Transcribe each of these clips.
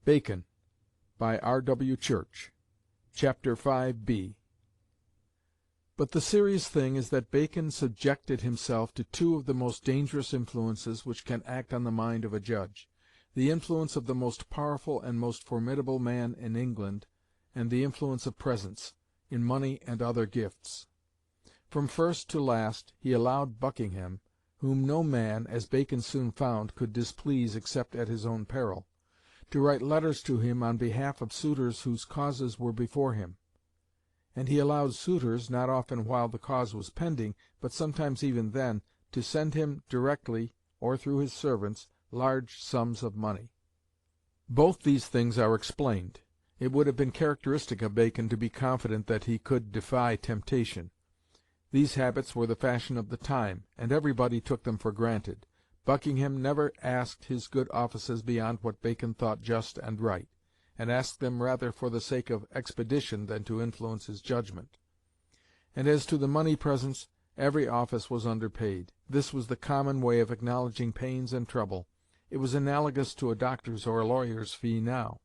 BACON by R.W. Church. Chapter 5b. But the serious thing is that Bacon subjected himself to two of the most dangerous influences which can act on the mind of a judge: the influence of the most powerful and most formidable man in England, and the influence of presents, in money and other gifts. From first to last he allowed Buckingham, whom no man, as Bacon soon found, could displease except at his own peril, to write letters to him on behalf of suitors whose causes were before him; and he allowed suitors, not often while the cause was pending, but sometimes even then, to send him directly, or through his servants, large sums of money. Both these things are explained. It would have been characteristic of Bacon to be confident that he could defy temptation. These habits were the fashion of the time, and everybody took them for granted. Buckingham never asked his good offices beyond what Bacon thought just and right, and asked them rather for the sake of expedition than to influence his judgment. And as to the money presents, every office was underpaid. This was the common way of acknowledging pains and trouble. It was analogous to a doctor's or a lawyer's fee now.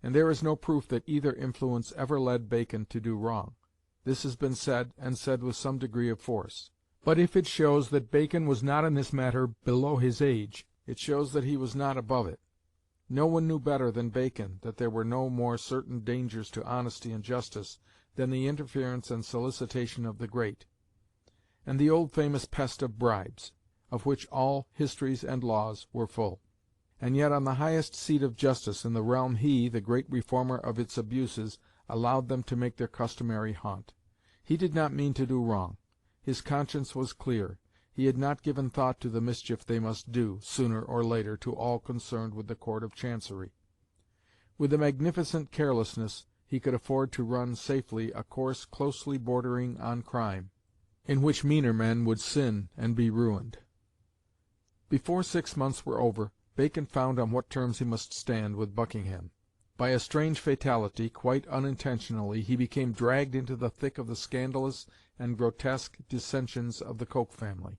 And there is no proof that either influence ever led Bacon to do wrong. This has been said, and said with some degree of force. But if it shows that Bacon was not in this matter below his age, it shows that he was not above it. No one knew better than Bacon that there were no more certain dangers to honesty and justice than the interference and solicitation of the great, and the old famous pest of bribes, of which all histories and laws were full. And yet on the highest seat of justice in the realm he, the great reformer of its abuses, allowed them to make their customary haunt. He did not mean to do wrong. His conscience was clear. He had not given thought to the mischief they must do, sooner or later, to all concerned with the Court of Chancery. With a magnificent carelessness he could afford to run safely a course closely bordering on crime, in which meaner men would sin and be ruined. Before 6 months were over, Bacon found on what terms he must stand with Buckingham. By a strange fatality, quite unintentionally, he became dragged into the thick of the scandalous and grotesque dissensions of the Coke family.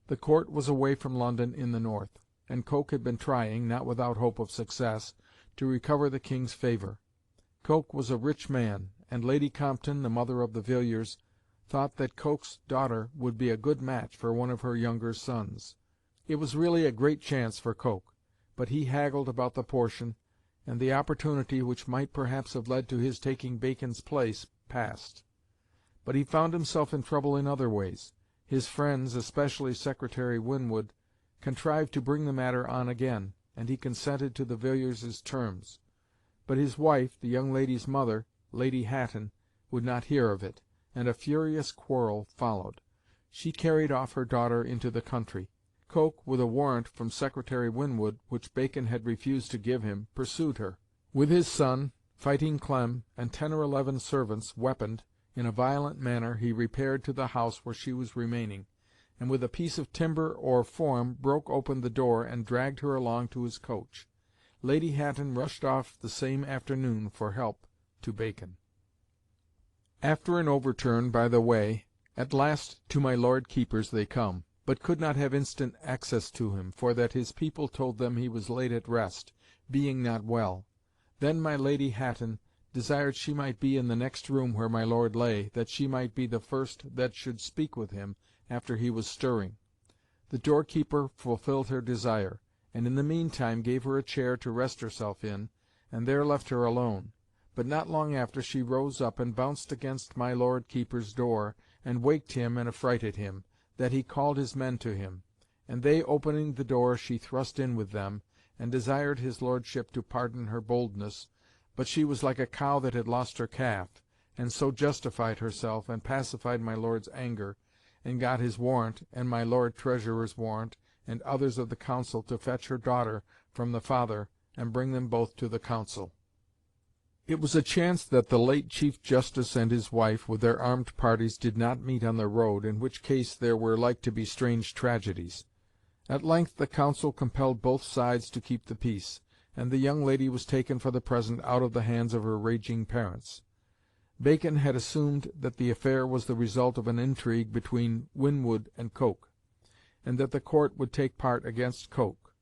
The court was away from London in the north, and Coke had been trying, not without hope of success, to recover the King's favour. Coke was a rich man, and Lady Compton, the mother of the Villiers, thought that Coke's daughter would be a good match for one of her younger sons. It was really a great chance for Coke, but he haggled about the portion, and the opportunity which might perhaps have led to his taking Bacon's place passed. But he found himself in trouble in other ways. His friends, especially Secretary Winwood, contrived to bring the matter on again, and he consented to the Villiers' terms. But his wife, the young lady's mother, Lady Hatton, would not hear of it, and a furious quarrel followed. She carried off her daughter into the country. Coke, with a warrant from Secretary Winwood, which Bacon had refused to give him, pursued her. With his son, Fighting Clem, and 10 or 11 servants, weaponed, in a violent manner he repaired to the house where she was remaining, and with a piece of timber or form broke open the door and dragged her along to his coach. Lady Hatton rushed off the same afternoon for help to Bacon. After an overturn by the way, at last to my Lord Keeper's they come, but could not have instant access to him, for that his people told them he was laid at rest, being not well. Then my Lady Hatton desired she might be in the next room where my lord lay, that she might be the first that should speak with him after he was stirring. The doorkeeper fulfilled her desire, and in the meantime gave her a chair to rest herself in, and there left her alone. But not long after she rose up and bounced against my Lord Keeper's door, and waked him and affrighted him, that he called his men to him. And they opening the door, she thrust in with them, and desired his lordship to pardon her boldness, but she was like a cow that had lost her calf, and so justified herself, and pacified my lord's anger, and got his warrant, and my Lord Treasurer's warrant, and others of the council, to fetch her daughter from the father, and bring them both to the council. It was a chance that the late Chief Justice and his wife, with their armed parties, did not meet on the road, in which case there were like to be strange tragedies. At length the council compelled both sides to keep the peace, and the young lady was taken for the present out of the hands of her raging parents. Bacon had assumed that the affair was the result of an intrigue between Winwood and Coke, and that the court would take part against Coke.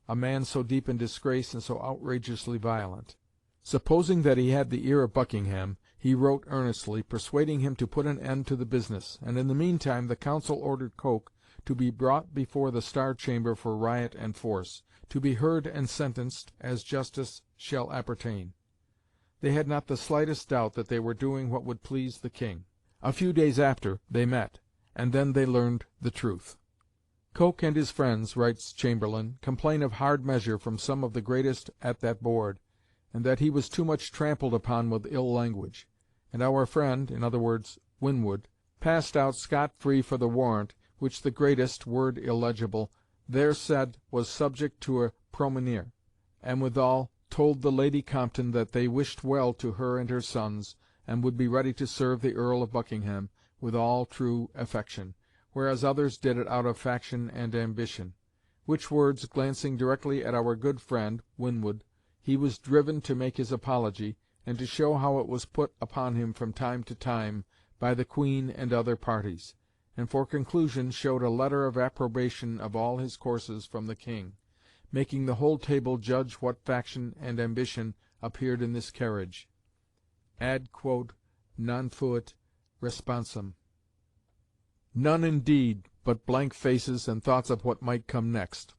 a man so deep in disgrace and so outrageously violent. Supposing that he had the ear of Buckingham, he wrote earnestly, persuading him to put an end to the business, and in the meantime the Council ordered Coke to be brought before the Star Chamber for riot and force, to be heard and sentenced as justice shall appertain. They had not the slightest doubt that they were doing what would please the King. A few days after they met, and then they learned the truth. "Coke and his friends," writes Chamberlain, "complain of hard measure from some of the greatest at that board, and that he was too much trampled upon with ill language. And our friend," in other words, Winwood, "passed out scot-free for the warrant, which the greatest (word illegible) there said was subject to a promenere, and withal told the Lady Compton that they wished well to her and her sons, and would be ready to serve the Earl of Buckingham with all true affection, whereas others did it out of faction and ambition. Which words, glancing directly at our good friend, Winwood, he was driven to make his apology, and to show how it was put upon him from time to time by the Queen and other parties, and for conclusion showed a letter of approbation of all his courses from the King, making the whole table judge what faction and ambition appeared in this carriage. Ad quod non fuit responsum. None indeed, but blank faces and thoughts of what might come next.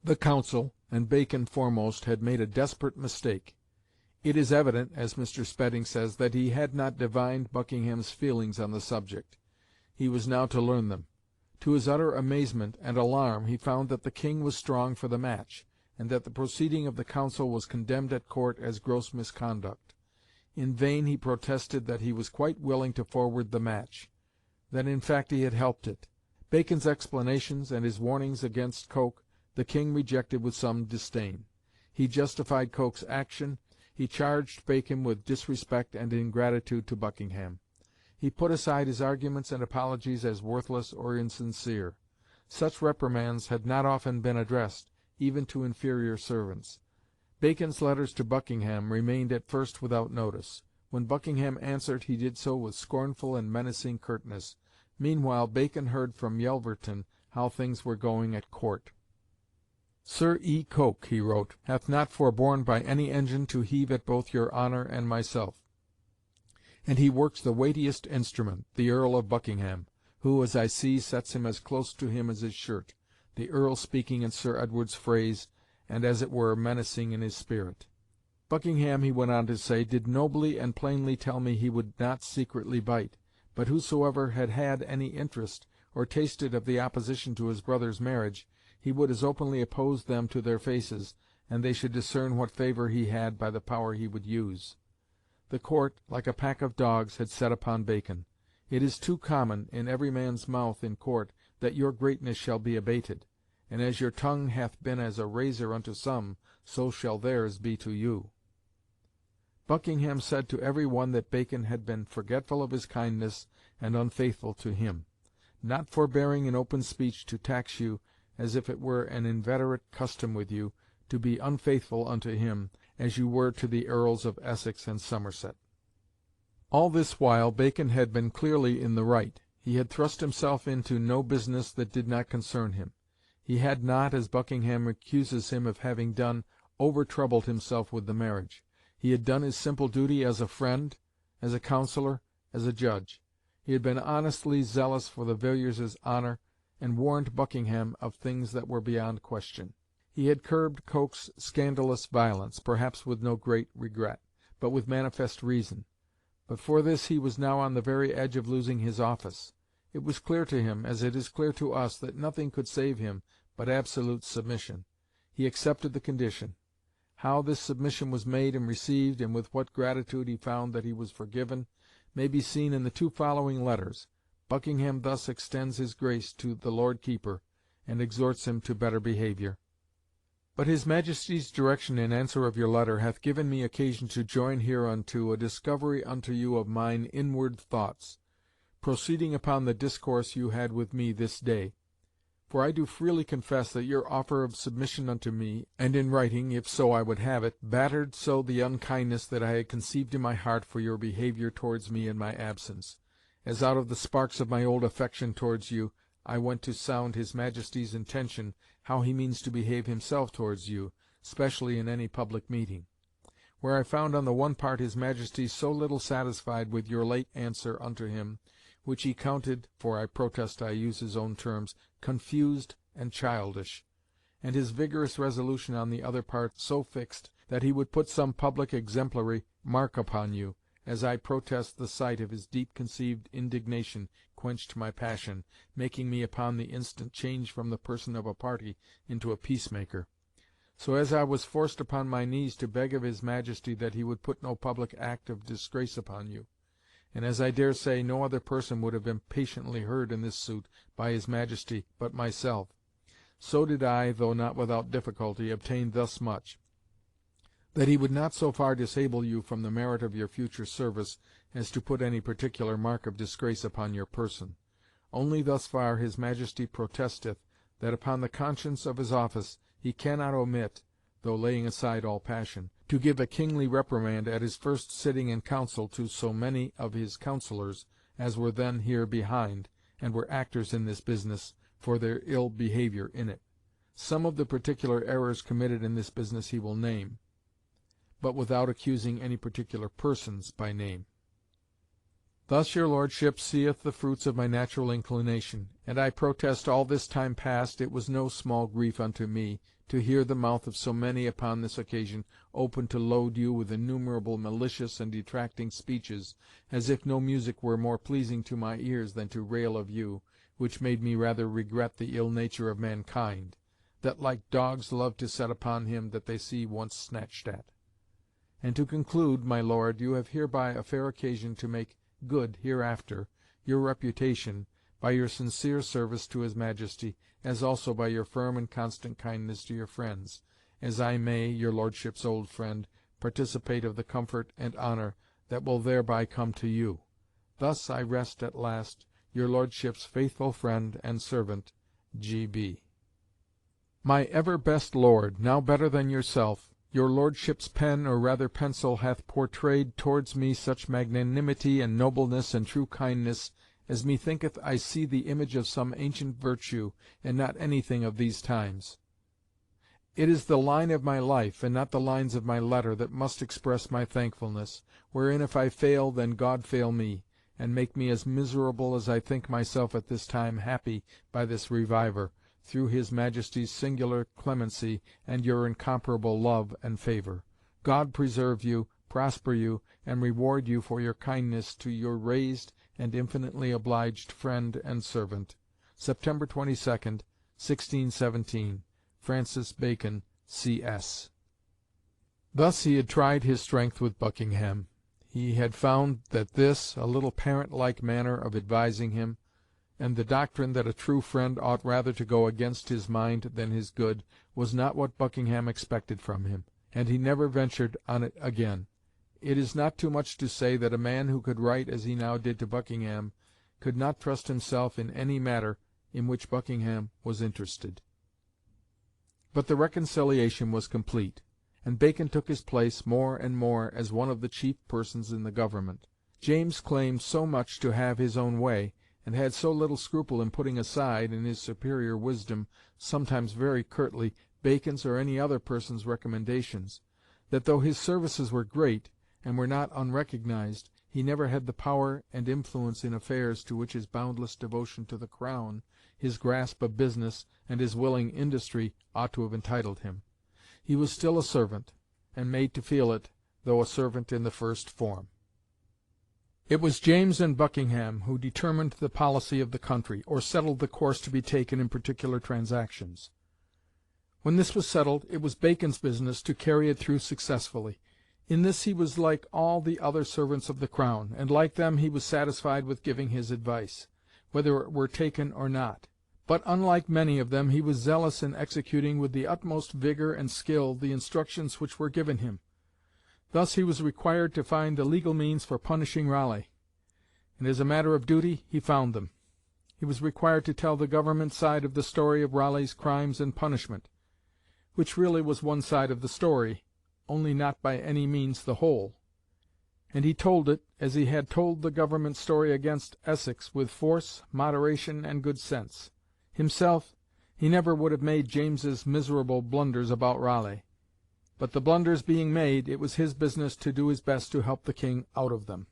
The Council, and Bacon foremost, had made a desperate mistake. It is evident, as Mr. Spedding says, that he had not divined Buckingham's feelings on the subject. He was now to learn them. To his utter amazement and alarm he found that the King was strong for the match, and that the proceeding of the Council was condemned at court as gross misconduct. In vain he protested that he was quite willing to forward the match; that in fact he had helped it. Bacon's explanations and his warnings against Coke the King rejected with some disdain. He justified Coke's action. He charged Bacon with disrespect and ingratitude to Buckingham. He put aside his arguments and apologies as worthless or insincere. Such reprimands had not often been addressed, even to inferior servants. Bacon's letters to Buckingham remained at first without notice. When Buckingham answered, he did so with scornful and menacing curtness. Meanwhile Bacon heard from Yelverton how things were going at court. "Sir E. Coke," he wrote, "hath not forborne by any engine to heave at both your honour and myself. And he works the weightiest instrument, the Earl of Buckingham, who, as I see, sets him as close to him as his shirt, the Earl speaking in Sir Edward's phrase, and as it were menacing in his spirit. Buckingham," he went on to say, "did nobly and plainly tell me he would not secretly bite, but whosoever had had any interest, or tasted of the opposition to his brother's marriage, he would as openly oppose them to their faces, and they should discern what favour he had by the power he would use." The court, like a pack of dogs, had set upon Bacon. It is too common, in every man's mouth in court, that your greatness shall be abated, and as your tongue hath been as a razor unto some, so shall theirs be to you. Buckingham said to every one that Bacon had been forgetful of his kindness and unfaithful to him, not forbearing in open speech to tax you, as if it were an inveterate custom with you, to be unfaithful unto him, as you were to the Earls of Essex and Somerset. All this while Bacon had been clearly in the right. He had thrust himself into no business that did not concern him. He had not, as Buckingham accuses him of having done, over-troubled himself with the marriage. He had done his simple duty as a friend, as a counsellor, as a judge. He had been honestly zealous for the Villierses' honour, and warned Buckingham of things that were beyond question. He had curbed Coke's scandalous violence, perhaps with no great regret, but with manifest reason. But for this he was now on the very edge of losing his office. It was clear to him, as it is clear to us, that nothing could save him but absolute submission. He accepted the condition. How this submission was made and received, and with what gratitude he found that he was forgiven, may be seen in the two following letters. Buckingham thus extends his grace to the Lord Keeper, and exhorts him to better behaviour. But his Majesty's direction in answer of your letter hath given me occasion to join hereunto a discovery unto you of mine inward thoughts, proceeding upon the discourse you had with me this day. For I do freely confess that your offer of submission unto me, and in writing, if so I would have it, battered so the unkindness that I had conceived in my heart for your behaviour towards me in my absence, as out of the sparks of my old affection towards you I went to sound his Majesty's intention, how he means to behave himself towards you, specially in any public meeting. Where I found on the one part his Majesty so little satisfied with your late answer unto him, which he counted, for I protest I use his own terms, confused and childish, and his vigorous resolution on the other part so fixed, that he would put some public exemplary mark upon you, as I protest the sight of his deep-conceived indignation quenched my passion, making me upon the instant change from the person of a party into a peacemaker. So as I was forced upon my knees to beg of his Majesty that he would put no public act of disgrace upon you, and as I dare say no other person would have been patiently heard in this suit by his Majesty but myself, so did I, though not without difficulty, obtain thus much, that he would not so far disable you from the merit of your future service as to put any particular mark of disgrace upon your person. Only thus far his Majesty protesteth, that upon the conscience of his office he cannot omit, though laying aside all passion, to give a kingly reprimand at his first sitting in council to so many of his councillors as were then here behind, and were actors in this business, for their ill behaviour in it. Some of the particular errors committed in this business he will name, but without accusing any particular persons by name. Thus your Lordship seeth the fruits of my natural inclination, and I protest all this time past it was no small grief unto me to hear the mouth of so many upon this occasion open to load you with innumerable malicious and detracting speeches, as if no music were more pleasing to my ears than to rail of you, which made me rather regret the ill nature of mankind, that like dogs love to set upon him that they see once snatched at. And to conclude, my Lord, you have hereby a fair occasion to make good hereafter your reputation by your sincere service to his Majesty, as also by your firm and constant kindness to your friends, as I may, your Lordship's old friend, participate of the comfort and honour that will thereby come to you. Thus I rest at last, your Lordship's faithful friend and servant, G.B. My ever best Lord, now better than yourself, your Lordship's pen, or rather pencil, hath portrayed towards me such magnanimity and nobleness and true kindness, as methinketh I see the image of some ancient virtue, and not anything of these times. It is the line of my life, and not the lines of my letter, that must express my thankfulness, wherein if I fail, then God fail me, and make me as miserable as I think myself at this time happy by this reviver, through his Majesty's singular clemency and your incomparable love and favour. God preserve you, prosper you, and reward you for your kindness to your raised and infinitely obliged friend and servant. September 22nd, 1617. Francis Bacon, C.S. Thus he had tried his strength with Buckingham. He had found that this, a little parent-like manner of advising him, and the doctrine that a true friend ought rather to go against his mind than his good, was not what Buckingham expected from him, and he never ventured on it again. It is not too much to say that a man who could write as he now did to Buckingham could not trust himself in any matter in which Buckingham was interested. But the reconciliation was complete, and Bacon took his place more and more as one of the chief persons in the government. James claimed so much to have his own way, and had so little scruple in putting aside, in his superior wisdom, sometimes very curtly, Bacon's or any other person's recommendations, that though his services were great, and were not unrecognized, he never had the power and influence in affairs to which his boundless devotion to the Crown, his grasp of business, and his willing industry ought to have entitled him. He was still a servant, and made to feel it, though a servant in the first form. It was James and Buckingham who determined the policy of the country, or settled the course to be taken in particular transactions. When this was settled, it was Bacon's business to carry it through successfully. In this he was like all the other servants of the Crown, and like them he was satisfied with giving his advice, whether it were taken or not. But unlike many of them, he was zealous in executing with the utmost vigour and skill the instructions which were given him. Thus he was required to find the legal means for punishing Raleigh, and as a matter of duty he found them. He was required to tell the government side of the story of Raleigh's crimes and punishment, which really was one side of the story, only not by any means the whole, and he told it, as he had told the government story against Essex, with force, moderation, and good sense. Himself, he never would have made James's miserable blunders about Raleigh. But the blunders being made, it was his business to do his best to help the King out of them.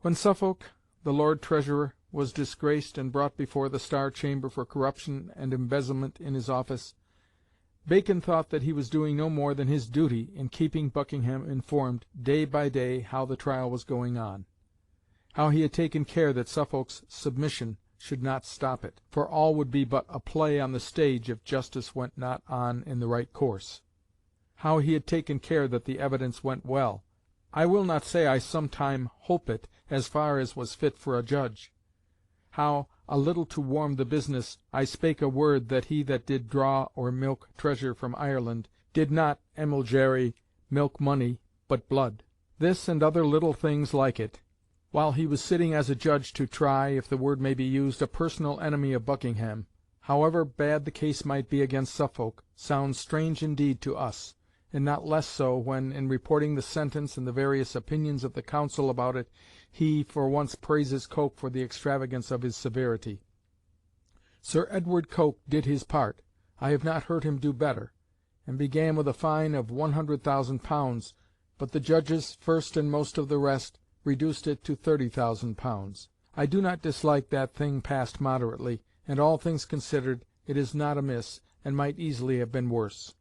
When Suffolk, the Lord Treasurer, was disgraced and brought before the Star Chamber for corruption and embezzlement in his office, Bacon thought that he was doing no more than his duty in keeping Buckingham informed day by day how the trial was going on, how he had taken care that Suffolk's submission should not stop it, for all would be but a play on the stage if justice went not on in the right course, how he had taken care that the evidence went well. I will not say I sometime hope it as far as was fit for a judge. How, a little to warm the business, I spake a word that he that did draw or milk treasure from Ireland did not emulgere milk money, but blood. This and other little things like it, while he was sitting as a judge to try, if the word may be used, a personal enemy of Buckingham, however bad the case might be against Suffolk, sounds strange indeed to us, and not less so when, in reporting the sentence and the various opinions of the Council about it, he for once praises Coke for the extravagance of his severity. Sir Edward Coke did his part, I have not heard him do better, and began with a fine of 100,000 pounds, but the judges, first and most of the rest, reduced it to 30,000 pounds. I do not dislike that thing passed moderately, and all things considered, it is not amiss, and might easily have been worse.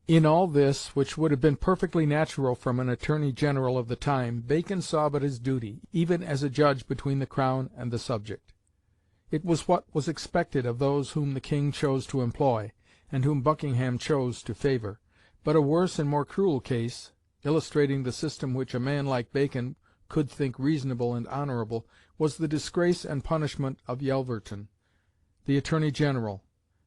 In all this, which would have been perfectly natural from an Attorney General of the time, Bacon saw but his duty, even as a judge between the Crown and the subject. It was what was expected of those whom the King chose to employ, and whom Buckingham chose to favour. But a worse and more cruel case, illustrating the system which a man like Bacon could think reasonable and honourable, was the disgrace and punishment of Yelverton, the Attorney General,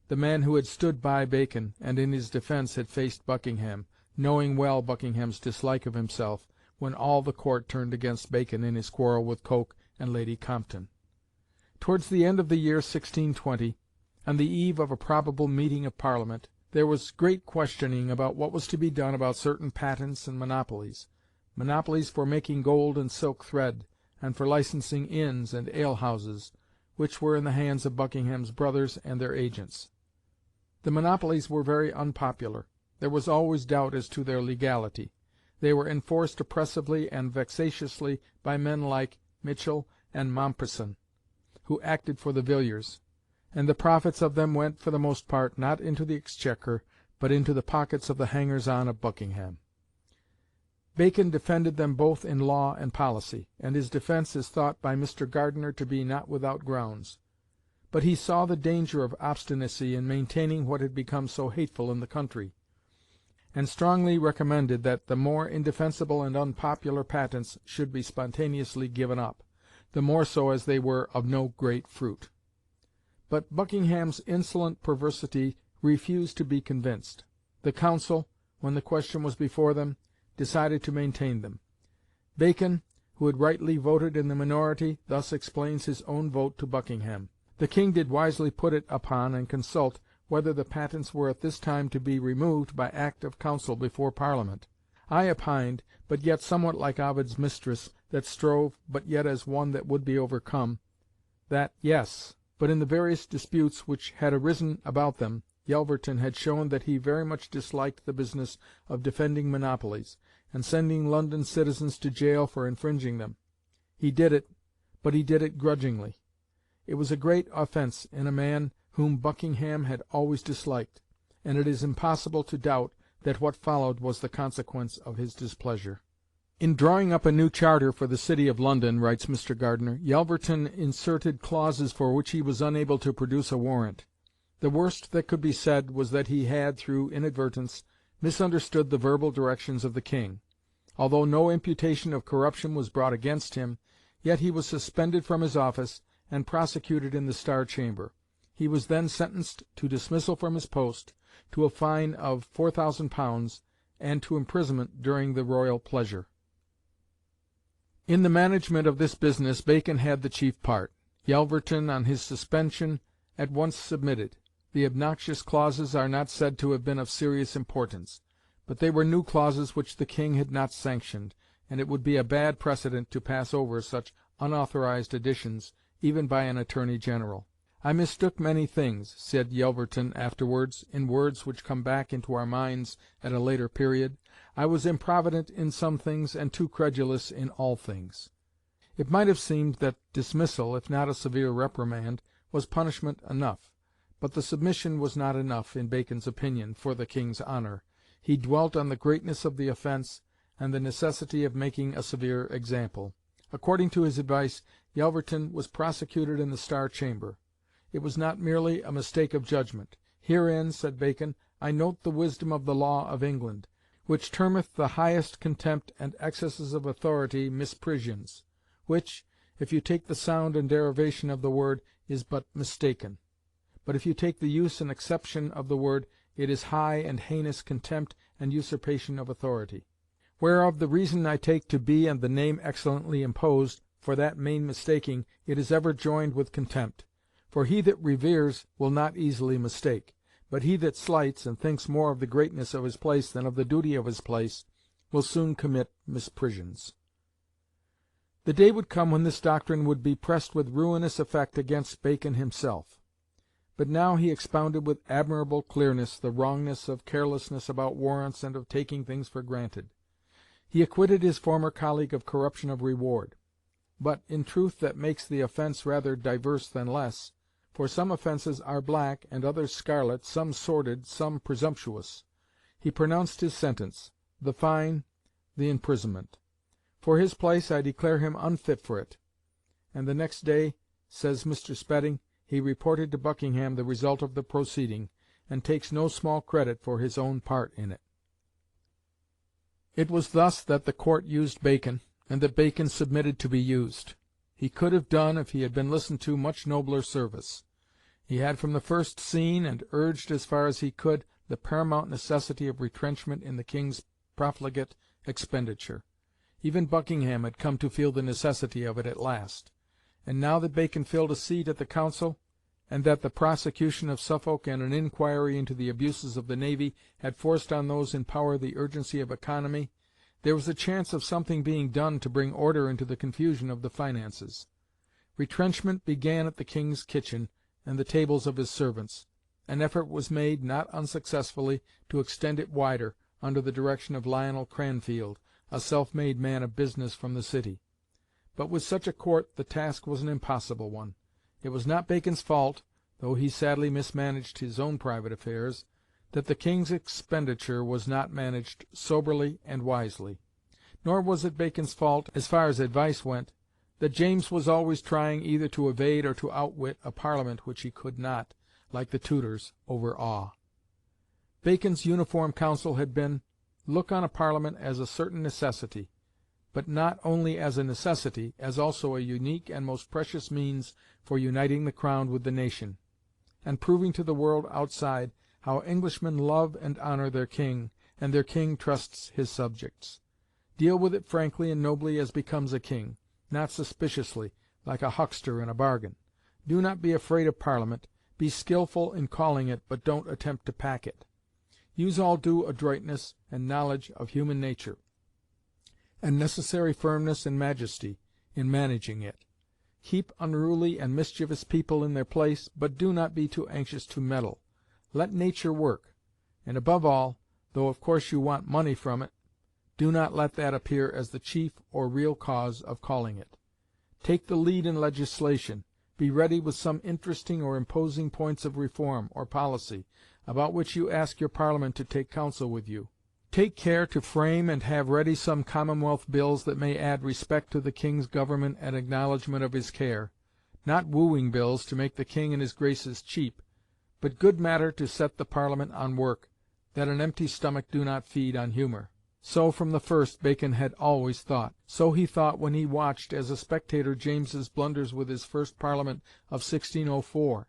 the man who had stood by Bacon, and in his defence had faced Buckingham, knowing well Buckingham's dislike of himself, when all the court turned against Bacon in his quarrel with Coke and Lady Compton. Towards the end of the year 1620, on the eve of a probable meeting of Parliament, there was great questioning about what was to be done about certain patents and monopolies for making gold and silk thread, and for licensing inns and alehouses, which were in the hands of Buckingham's brothers and their agents. The monopolies were very unpopular. There was always doubt as to their legality. They were enforced oppressively and vexatiously by men like Mitchell and Mompesson, who acted for the Villiers, and the profits of them went, for the most part, not into the exchequer, but into the pockets of the hangers-on of Buckingham. Bacon defended them both in law and policy, and his defence is thought by Mr. Gardiner to be not without grounds. But he saw the danger of obstinacy in maintaining what had become so hateful in the country, and strongly recommended that the more indefensible and unpopular patents should be spontaneously given up, the more so as they were of no great fruit. But Buckingham's insolent perversity refused to be convinced. The Council, when the question was before them, decided to maintain them. Bacon, who had rightly voted in the minority, thus explains his own vote to Buckingham. The King did wisely put it upon and consult whether the patents were at this time to be removed by Act of Council before Parliament. I opined, but yet somewhat like Ovid's mistress, that strove, but yet as one that would be overcome, that yes, but in the various disputes which had arisen about them, Yelverton had shown that he very much disliked the business of defending monopolies, and sending London citizens to jail for infringing them. He did it, but he did it grudgingly. It was a great offence in a man whom Buckingham had always disliked, and it is impossible to doubt that what followed was the consequence of his displeasure. In drawing up a new charter for the city of London, writes Mr. Gardiner, Yelverton inserted clauses for which he was unable to produce a warrant. The worst that could be said was that he had, through inadvertence, misunderstood the verbal directions of the King. Although no imputation of corruption was brought against him, yet he was suspended from his office and prosecuted in the Star Chamber. He was then sentenced to dismissal from his post, to a fine of 4,000 pounds, and to imprisonment during the royal pleasure. In the management of this business Bacon had the chief part. Yelverton, on his suspension, at once submitted. The obnoxious clauses are not said to have been of serious importance, but they were new clauses which the King had not sanctioned, and it would be a bad precedent to pass over such unauthorized additions even by an Attorney General. "I mistook many things," said Yelverton afterwards, in words which come back into our minds at a later period. "I was improvident in some things and too credulous in all things." It might have seemed that dismissal, if not a severe reprimand, was punishment enough. But the submission was not enough, in Bacon's opinion, for the King's honour. He dwelt on the greatness of the offence, and the necessity of making a severe example. According to his advice, Yelverton was prosecuted in the Star Chamber. It was not merely a mistake of judgment. "Herein," said Bacon, "I note the wisdom of the law of England, which termeth the highest contempt and excesses of authority misprisions, which, if you take the sound and derivation of the word, is but mistaken. But if you take the use and acception of the word, it is high and heinous contempt and usurpation of authority. Whereof the reason I take to be and the name excellently imposed, for that main mistaking, it is ever joined with contempt. For he that reveres will not easily mistake, but he that slights, and thinks more of the greatness of his place than of the duty of his place, will soon commit misprisions." The day would come when this doctrine would be pressed with ruinous effect against Bacon himself. But now he expounded with admirable clearness the wrongness of carelessness about warrants and of taking things for granted. He acquitted his former colleague of corruption of reward. But in truth that makes the offence rather diverse than less, for some offences are black, and others scarlet, some sordid, some presumptuous. He pronounced his sentence, the fine, the imprisonment. "For his place I declare him unfit for it." And the next day, says Mr. Spedding, he reported to Buckingham the result of the proceeding, and takes no small credit for his own part in it. It was thus that the Court used Bacon, and that Bacon submitted to be used. He could have done, if he had been listened to, much nobler service. He had from the first seen, and urged as far as he could, the paramount necessity of retrenchment in the King's profligate expenditure. Even Buckingham had come to feel the necessity of it at last. And now that Bacon filled a seat at the Council, and that the prosecution of Suffolk and an inquiry into the abuses of the navy had forced on those in power the urgency of economy, there was a chance of something being done to bring order into the confusion of the finances. Retrenchment began at the King's kitchen and the tables of his servants. An effort was made, not unsuccessfully, to extend it wider, under the direction of Lionel Cranfield, a self-made man of business from the city. But with such a court the task was an impossible one. It was not Bacon's fault, though he sadly mismanaged his own private affairs, that the King's expenditure was not managed soberly and wisely. Nor was it Bacon's fault, as far as advice went, that James was always trying either to evade or to outwit a Parliament which he could not, like the Tudors, overawe. Bacon's uniform counsel had been, look on a Parliament as a certain necessity, but not only as a necessity, as also a unique and most precious means for uniting the Crown with the nation, and proving to the world outside how Englishmen love and honor their King, and their King trusts his subjects. Deal with it frankly and nobly as becomes a king, not suspiciously, like a huckster in a bargain. Do not be afraid of Parliament. Be skilful in calling it, but don't attempt to pack it. Use all due adroitness and knowledge of human nature, and necessary firmness and majesty in managing it. Keep unruly and mischievous people in their place, but do not be too anxious to meddle. Let nature work, and above all, though of course you want money from it, do not let that appear as the chief or real cause of calling it. Take the lead in legislation. Be ready with some interesting or imposing points of reform or policy, about which you ask your Parliament to take counsel with you. Take care to frame and have ready some Commonwealth bills that may add respect to the King's government and acknowledgment of his care, not wooing bills to make the King and his Graces cheap, but good matter to set the Parliament on work, that an empty stomach do not feed on humour. So from the first Bacon had always thought. So he thought when he watched as a spectator James's blunders with his first Parliament of 1604.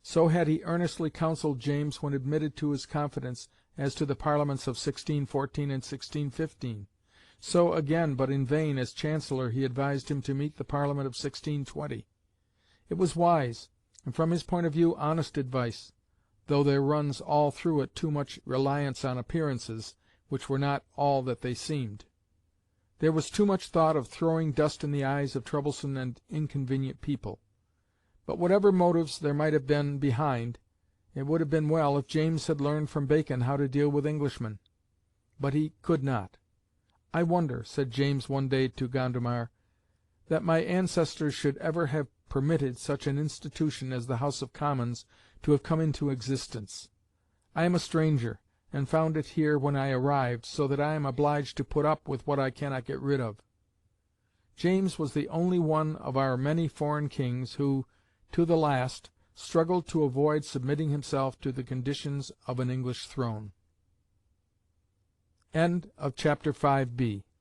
So had he earnestly counselled James when admitted to his confidence as to the Parliaments of 1614 and 1615. So again, but in vain, as Chancellor he advised him to meet the Parliament of 1620. It was wise, and from his point of view honest advice, though there runs all through it too much reliance on appearances, which were not all that they seemed. There was too much thought of throwing dust in the eyes of troublesome and inconvenient people. But whatever motives there might have been behind, it would have been well if James had learned from Bacon how to deal with Englishmen. But he could not. "I wonder," said James one day to Gondomar, "that my ancestors should ever have permitted such an institution as the House of Commons to have come into existence. I am a stranger, and found it here when I arrived, so that I am obliged to put up with what I cannot get rid of." James was the only one of our many foreign kings who, to the last, struggled to avoid submitting himself to the conditions of an English throne. Chapter 6